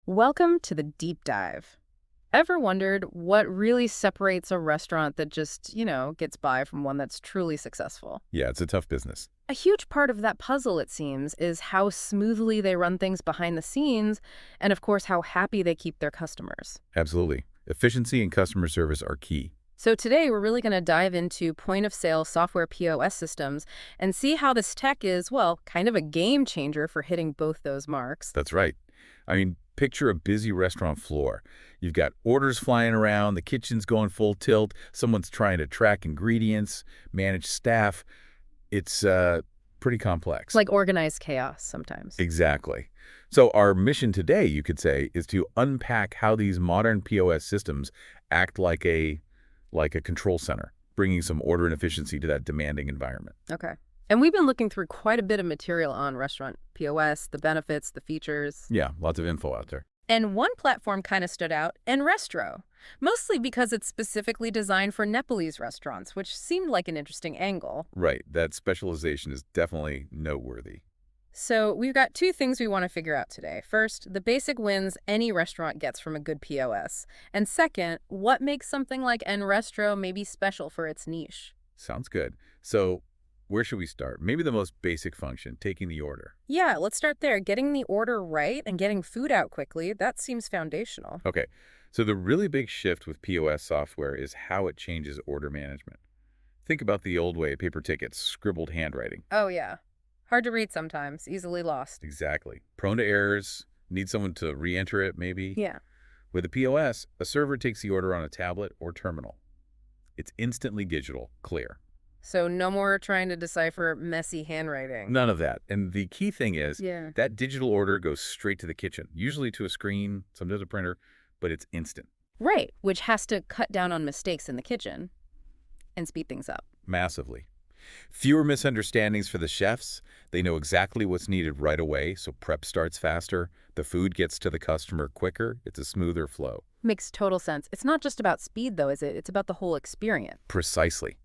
Welcome to the deep dive. Ever wondered what really separates a restaurant that just, gets by from one that's truly successful? Yeah, it's a tough business. A huge part of that puzzle, it seems, is how smoothly they run things behind the scenes, and of course, how happy they keep their customers. Absolutely. Efficiency and customer service are key. So today, we're really going to dive into point-of-sale software POS systems and see how this tech is, well, kind of a game changer for hitting both those marks. That's right. Picture a busy restaurant floor. You've got orders flying around, the kitchen's going full tilt, someone's trying to track ingredients, manage staff. It's pretty complex. It's like organized chaos sometimes. Exactly. So our mission today, you could say, is to unpack how these modern POS systems act like a control center, bringing some order and efficiency to that demanding environment. Okay. And we've been looking through quite a bit of material on restaurant POS, the benefits, the features. Yeah, lots of info out there. And one platform kind of stood out, NRestro, mostly because it's specifically designed for Nepalese restaurants, which seemed like an interesting angle. Right, that specialization is definitely noteworthy. So we've got two things we want to figure out today. First, the basic wins any restaurant gets from a good POS. And second, what makes something like NRestro maybe special for its niche? Sounds good. So where should we start? Maybe the most basic function, taking the order. Yeah, let's start there. Getting the order right and getting food out quickly, that seems foundational. Okay, so the really big shift with POS software is how it changes order management. Think about the old way, paper tickets, scribbled handwriting. Oh, yeah. Hard to read sometimes, easily lost. Exactly. Prone to errors, need someone to re-enter it maybe. Yeah. With a POS, a server takes the order on a tablet or terminal. It's instantly digital, clear. So no more trying to decipher messy handwriting. None of that. And the key thing is Yeah. that digital order goes straight to the kitchen, usually to a screen, sometimes a printer, but it's instant, Right, which has to cut down on mistakes in the kitchen and speed things up. massively. Fewer misunderstandings for the chefs. They know exactly what's needed right away, so prep starts faster. The food gets to the customer quicker. It's a smoother flow. Makes total sense. It's not just about speed, though, is it? It's about the whole experience. Precisely.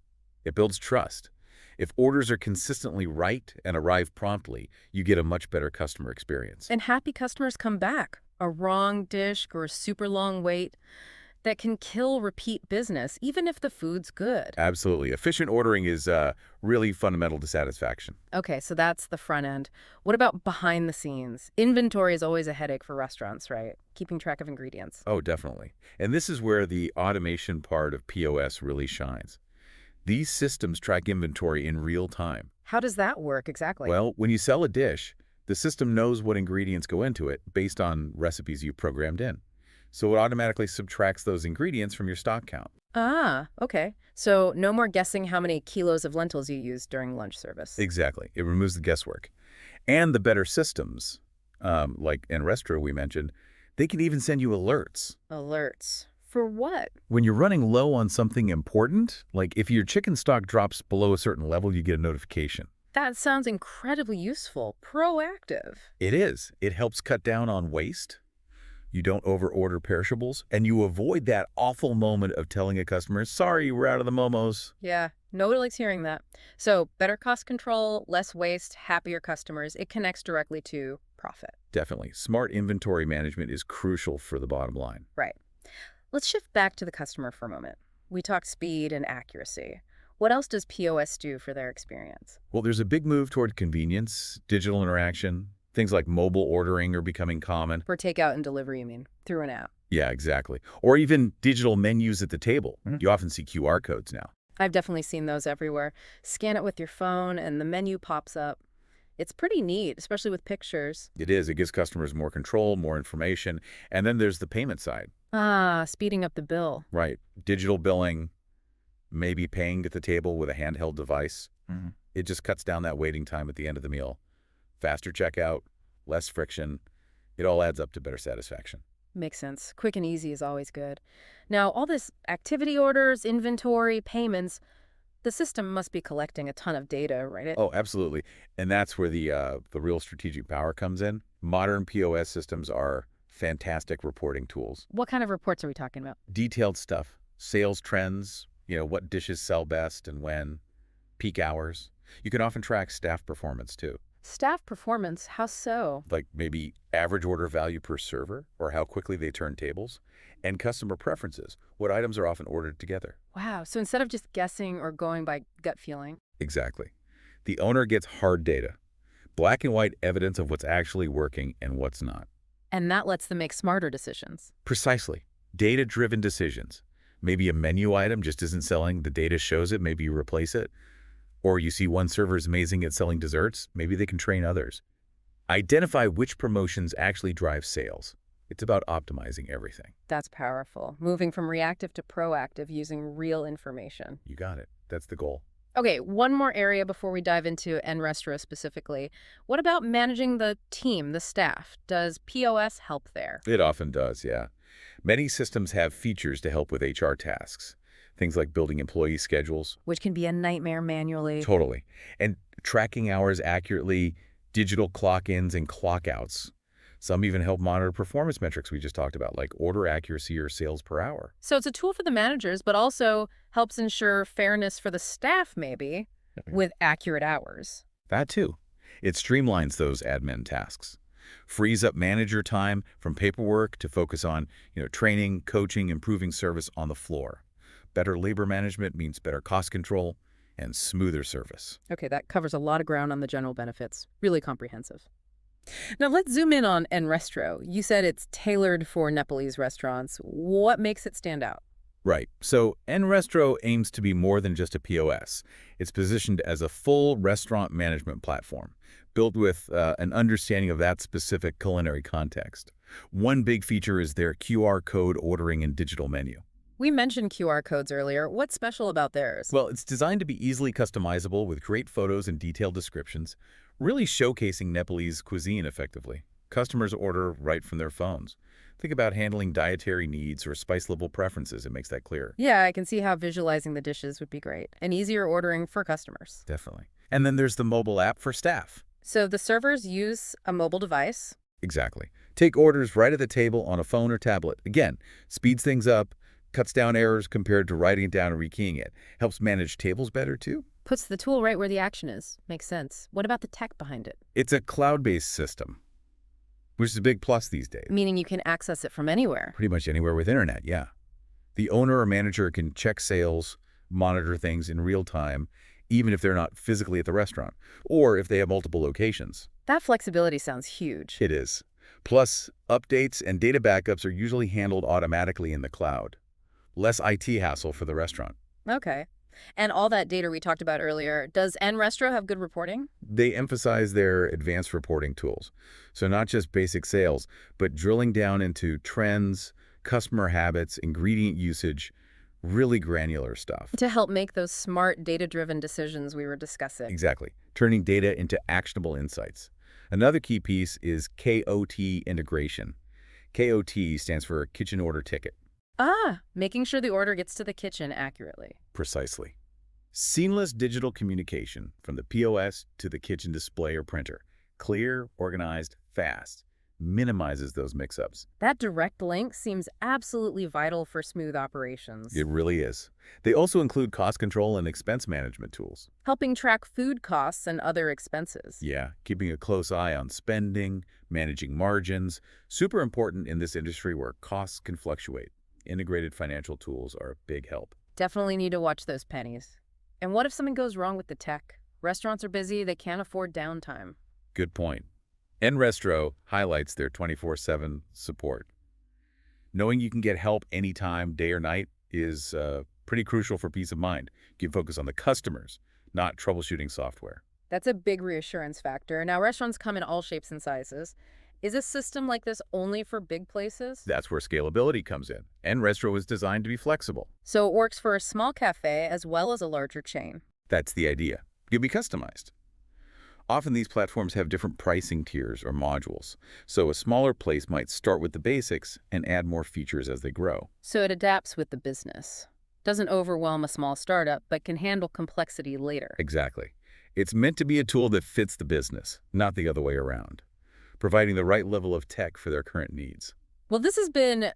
It builds trust. If orders are consistently right and arrive promptly, you get a much better customer experience. And happy customers come back. A wrong dish or a super long wait that can kill repeat business, even if the food's good. Absolutely. Efficient ordering is really fundamental to satisfaction. Okay, so that's the front end. What about behind the scenes? Inventory is always a headache for restaurants, right? Keeping track of ingredients. Oh, definitely. And this is where the automation part of POS really shines. These systems track inventory in real time. How does that work exactly? Well, when you sell a dish, the system knows what ingredients go into it based on recipes you programmed in. So it automatically subtracts those ingredients from your stock count. Ah, okay. So no more guessing how many kilos of lentils you used during lunch service. Exactly. It removes the guesswork. And the better systems, like NRestro we mentioned, they can even send you alerts. Alerts. For what? When you're running low on something important, like if your chicken stock drops below a certain level, you get a notification. That sounds incredibly useful. Proactive. It is. It helps cut down on waste. You don't overorder perishables, and you avoid that awful moment of telling a customer, sorry, we're out of the momos. Yeah, nobody likes hearing that. So better cost control, less waste, happier customers. It connects directly to profit. Definitely. Smart inventory management is crucial for the bottom line. Right. Let's shift back to the customer for a moment. We talked speed and accuracy. What else does POS do for their experience? Well, there's a big move toward convenience, digital interaction. Things like mobile ordering are becoming common. For takeout and delivery, you mean? Through an app. Yeah, exactly. Or even digital menus at the table. You often see QR codes now. I've definitely seen those everywhere. Scan it with your phone and the menu pops up. It's pretty neat, especially with pictures. It is. It gives customers more control, more information. And then there's the payment side. Ah, speeding up the bill. Right. Digital billing, maybe paying at the table with a handheld device. It just cuts down that waiting time at the end of the meal. Faster checkout, less friction. It all adds up to better satisfaction. Makes sense. Quick and easy is always good. Now, all this activity orders, inventory, payments, the system must be collecting a ton of data, right? Oh, absolutely. And that's where the real strategic power comes in. Modern POS systems are fantastic reporting tools. What kind of reports are we talking about? Detailed stuff, sales trends, what dishes sell best and when, peak hours. You can often track staff performance too. Staff performance, how so? Like maybe average order value per server or how quickly they turn tables, and customer preferences, what items are often ordered together. Wow, so instead of just guessing or going by gut feeling. Exactly. The owner gets hard data, black and white evidence of what's actually working and what's not. And that lets them make smarter decisions. Precisely. Data-driven decisions. Maybe a menu item just isn't selling, the data shows it, maybe you replace it. Or you see one server is amazing at selling desserts, maybe they can train others. Identify which promotions actually drive sales. It's about optimizing everything. That's powerful. Moving from reactive to proactive using real information. You got it. That's the goal. Okay, one more area before we dive into NRestro specifically. What about managing the team, the staff? Does POS help there? It often does, yeah. Many systems have features to help with HR tasks. Things like building employee schedules. Which can be a nightmare manually. Totally. And tracking hours accurately, digital clock-ins and clock-outs. Some even help monitor performance metrics we just talked about, like order accuracy or sales per hour. So it's a tool for the managers, but also helps ensure fairness for the staff, maybe, with accurate hours. That too. It streamlines those admin tasks. Frees up manager time from paperwork to focus on, training, coaching, improving service on the floor. Better labor management means better cost control and smoother service. Okay, that covers a lot of ground on the general benefits. Really comprehensive. Now let's zoom in on NRestro. You said it's tailored for Nepalese restaurants. What makes it stand out? Right. So NRestro aims to be more than just a POS. It's positioned as a full restaurant management platform, built with an understanding of that specific culinary context. One big feature is their QR code ordering and digital menu. We mentioned QR codes earlier. What's special about theirs? Well, it's designed to be easily customizable with great photos and detailed descriptions, really showcasing Nepalese cuisine effectively. Customers order right from their phones. Think about handling dietary needs or spice level preferences. It makes that clear. Yeah, I can see how visualizing the dishes would be great and easier ordering for customers. Definitely. And then there's the mobile app for staff. So the servers use a mobile device. Exactly. Take orders right at the table on a phone or tablet. Again, speeds things up, cuts down errors compared to writing it down and rekeying it. Helps manage tables better too. Puts the tool right where the action is. Makes sense. What about the tech behind it? It's a cloud-based system, which is a big plus these days. Meaning you can access it from anywhere. Pretty much anywhere with internet, yeah. The owner or manager can check sales, monitor things in real time, even if they're not physically at the restaurant, or if they have multiple locations. That flexibility sounds huge. It is. Plus, updates and data backups are usually handled automatically in the cloud. Less IT hassle for the restaurant. Okay. And all that data we talked about earlier, does NRestro have good reporting? They emphasize their advanced reporting tools. So not just basic sales, but drilling down into trends, customer habits, ingredient usage, really granular stuff. To help make those smart, data-driven decisions we were discussing. Exactly. Turning data into actionable insights. Another key piece is KOT integration. KOT stands for Kitchen Order Ticket. Ah, making sure the order gets to the kitchen accurately. Precisely. Seamless digital communication from the POS to the kitchen display or printer. Clear, organized, fast. Minimizes those mix-ups. That direct link seems absolutely vital for smooth operations. It really is. They also include cost control and expense management tools. Helping track food costs and other expenses. Yeah, keeping a close eye on spending, managing margins. Super important in this industry where costs can fluctuate. Integrated financial tools are a big help. Definitely need to watch those pennies. And what if something goes wrong with the tech? Restaurants are busy, they can't afford downtime. Good point. NRestro highlights their 24/7 support. Knowing you can get help anytime, day or night, is pretty crucial for peace of mind. You can focus on the customers, not troubleshooting software. That's a big reassurance factor. Now, restaurants come in all shapes and sizes. Is a system like this only for big places? That's where scalability comes in. NRestro is designed to be flexible. So it works for a small cafe as well as a larger chain. That's the idea. It can be customized. Often these platforms have different pricing tiers or modules, so a smaller place might start with the basics and add more features as they grow. So it adapts with the business. Doesn't overwhelm a small startup, but can handle complexity later. Exactly. It's meant to be a tool that fits the business, not the other way around, providing the right level of tech for their current needs. Well, this has been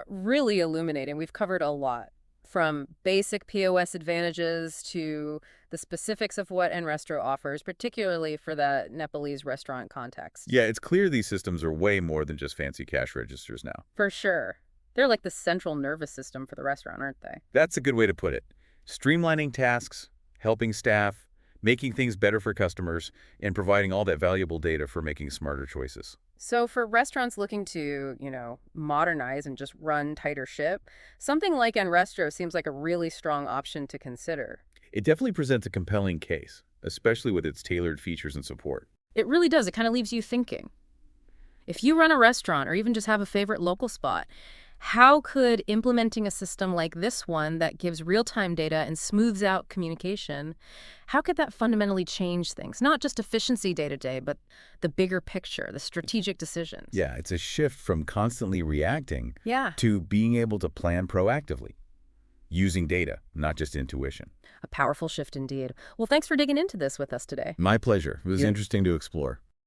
really illuminating. We've covered a lot. From basic POS advantages to the specifics of what NRestro offers, particularly for the Nepalese restaurant context. Yeah, it's clear these systems are way more than just fancy cash registers now. For sure. They're like the central nervous system for the restaurant, aren't they? That's a good way to put it. Streamlining tasks, helping staff, making things better for customers, and providing all that valuable data for making smarter choices. So for restaurants looking to, modernize and just run tighter ship, something like NRestro seems like a really strong option to consider. It definitely presents a compelling case, especially with its tailored features and support. It really does. It kind of leaves you thinking. If you run a restaurant or even just have a favorite local spot, how could implementing a system like this one that gives real-time data and smooths out communication, how could that fundamentally change things? Not just efficiency day to day, but the bigger picture, the strategic decisions. Yeah, it's a shift from constantly reacting Yeah, to being able to plan proactively, using data, not just intuition. a powerful shift indeed. Well, thanks for digging into this with us today. My pleasure. It was Yeah. interesting to explore.